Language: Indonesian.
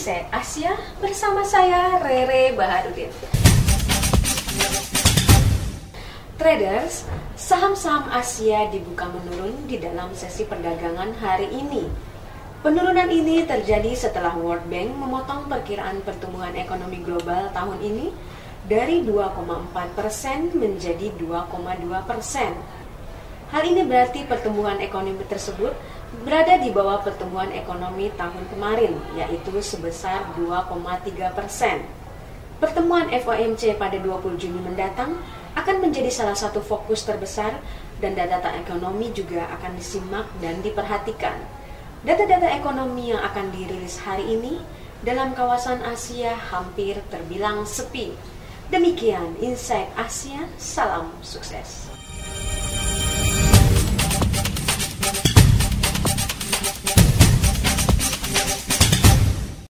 Insight Asia bersama saya Rere Baharudin. Traders, saham-saham Asia dibuka menurun di dalam sesi perdagangan hari ini. Penurunan ini terjadi setelah World Bank memotong perkiraan pertumbuhan ekonomi global tahun ini dari 2,4% menjadi 2,2%. Hal ini berarti pertumbuhan ekonomi tersebut berada di bawah pertumbuhan ekonomi tahun kemarin, yaitu sebesar 2,3%. Pertemuan FOMC pada 20 Juni mendatang akan menjadi salah satu fokus terbesar dan data ekonomi juga akan disimak dan diperhatikan. Data-data ekonomi yang akan dirilis hari ini dalam kawasan Asia hampir terbilang sepi. Demikian Insight Asia, salam sukses.